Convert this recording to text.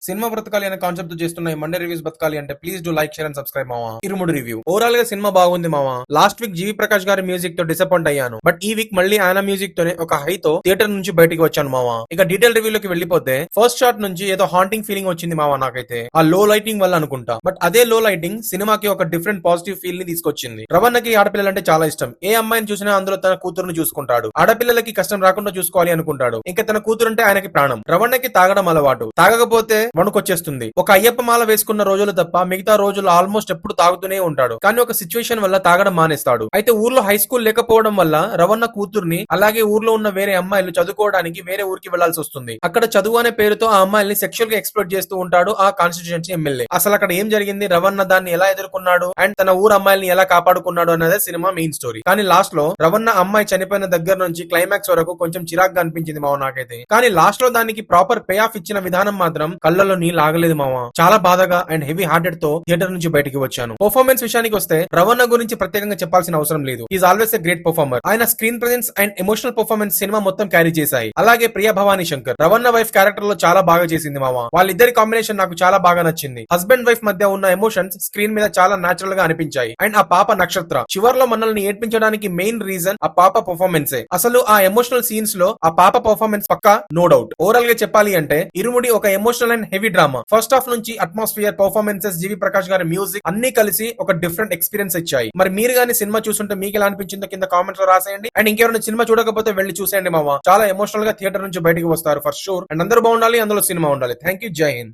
Cinema బ్రతకాలి అనే concept తో చేస్తున్న ఈ మండే రివ్యూస్ బతకాలి అంటే please do like share and subscribe మావా. ఇరుముడు రివ్యూ. ఓవరాల్ గా సినిమా బాగుంది మావా. లాస్ట్ వీక్ జీవి ప్రకాష్ గారి మ్యూజిక్ తో డిసప్పాయింట్ అయ్యాను. బట్ ఈ వీక్ మళ్ళీ ఆయన మ్యూజిక్ తోనే ఒక హై తో థియేటర్ నుంచి బయటికి వచ్చాను మావా. ఇక డీటెయిల్ రివ్యూ లోకి వెళ్ళిపోతే ఫస్ట్ షాట్ నుంచి ఏదో హాంటింగ్ ఫీలింగ్ వచ్చింది మావా నాకైతే. ఆ లో లైటింగ్ వల్ల అనుకుంటా. బట్ అదే లో లైటింగ్ సినిమాకి ఒక డిఫరెంట్ పాజిటివ్ ఫీల్ ని తీసుకొచ్చింది. రవణకి ఆడపిల్లలంటే చాలా ఇష్టం. ఏ అమ్మాయిని చూసినా అందులో తన కూతురుని చూసుకుంటాడు. ఆడపిల్లలకి కష్టం రాకుండా చూసుకోవాలి అనుకుంటాడు. ఇంకా తన కూతురుంటే ఆయనకి ప్రాణం. రవణకి తాగడం అలవాటు. తాగకపోతే వణుకొచ్చేస్తుంది. ఒక అయ్యప్ప మాల వేసుకున్న రోజులు తప్ప మిగతా రోజులు ఆల్మోస్ట్ ఎప్పుడు తాగుతూనే ఉంటాడు. కానీ ఒక సిచ్యువేషన్ వల్ల తాగడం మానేస్తాడు. అయితే ఊర్లో హై స్కూల్ లేకపోవడం వల్ల రవణ కూతుర్ని అలాగే ఊర్లో ఉన్న వేరే అమ్మాయిలు చదువుకోవడానికి వేరే ఊరికి వెళ్లాల్సి వస్తుంది. అక్కడ చదువు అనే పేరుతో ఆ అమ్మాయిల్ని సెక్షువల్ గా ఎక్స్ప్లోర్ చేస్తూ ఉంటాడు ఆ కాన్స్టిట్యూన్సీ ఎమ్మెల్యే. అసలు అక్కడ ఏం జరిగింది, రవణ దాన్ని ఎలా ఎదుర్కొన్నాడు అండ్ తన ఊరు అమ్మాయిల్ని ఎలా కాపాడుకున్నాడు అన్నదే సినిమా మెయిన్ స్టోరీ. కానీ లాస్ట్ లో రవణ అమ్మాయి చనిపోయిన దగ్గర నుంచి క్లైమాక్స్ వరకు కొంచెం చిరాగ్గా అనిపించింది మావ నాకైతే. కానీ లాస్ట్ లో దానికి ప్రాపర్ పే ఆఫ్ ఇచ్చిన విధానం మాత్రం కళ్ళలో నీళ్ళు ఆగలేదు మావ. చాలా బాధగా అండ్ హెవీ హార్టెడ్ తో థియేటర్ నుంచి బయటికి వచ్చాను. పర్ఫార్మెన్స్ విషయానికి వస్తే రవణ గురించి ప్రత్యేకంగా చెప్పాల్సిన అవసరం లేదు. Is always a great performer. ఆయన screen presence and emotional performance cinema మొత్తం క్యారీ చేశాయి. అలాగే ప్రియా భవానీ శంకర్ రవణ వైఫ్ క్యారెక్టర్ లో చాలా బాగా చేసింది మామ. వాళ్ళిద్దరి కాంబినేషన్ నాకు చాలా బాగా నచ్చింది. హస్బెండ్ వైఫ్ మధ్య ఉన్న ఎమోషన్స్ స్క్రీన్ మీద చాలా నాచురల్ గా అనిపించాయి. అండ్ ఆ పాప నక్షత్ర చివర్లో మనల్ని ఏడ్పించడానికి మెయిన్ రీజన్ ఆ పాప పర్ఫార్మెన్సే. అసలు ఆ ఎమోషనల్ సీన్స్ లో ఆ పాప పర్ఫార్మెన్స్ పక్కా నో డౌట్. ఓవరాల్ గా చెప్పాలి అంటే ఇరుముడి ఒక emotional and heavy drama. First half నుంచి అట్మాస్ఫియర్, పర్ఫార్మెన్సెస్, జీవి ప్రకాష్ గారి మ్యూజిక్ అన్ని కలిసి ఒక డిఫరెంట్ ఎక్స్పీరియన్స్ ఇచ్చాయి. మరి మీరు గానీ సినిమా చూస్తుంటే మీకు ఎలా అనిపించిందో కింద కామెంట్స్ లో రాసేయండి. అండ్ ఇంకెవరైనా సినిమా చూడకపోతే వెళ్ళి చూసేయండి మామ. చాలా ఎమోషనల్ గా థియేటర్ నుంచి బయటికి వస్తారు ఫర్ షూర్. అండ్ అందరూ బాగుండాలి, అందులో సినిమా ఉండాలి. థ్యాంక్ యూ, జై హింద్.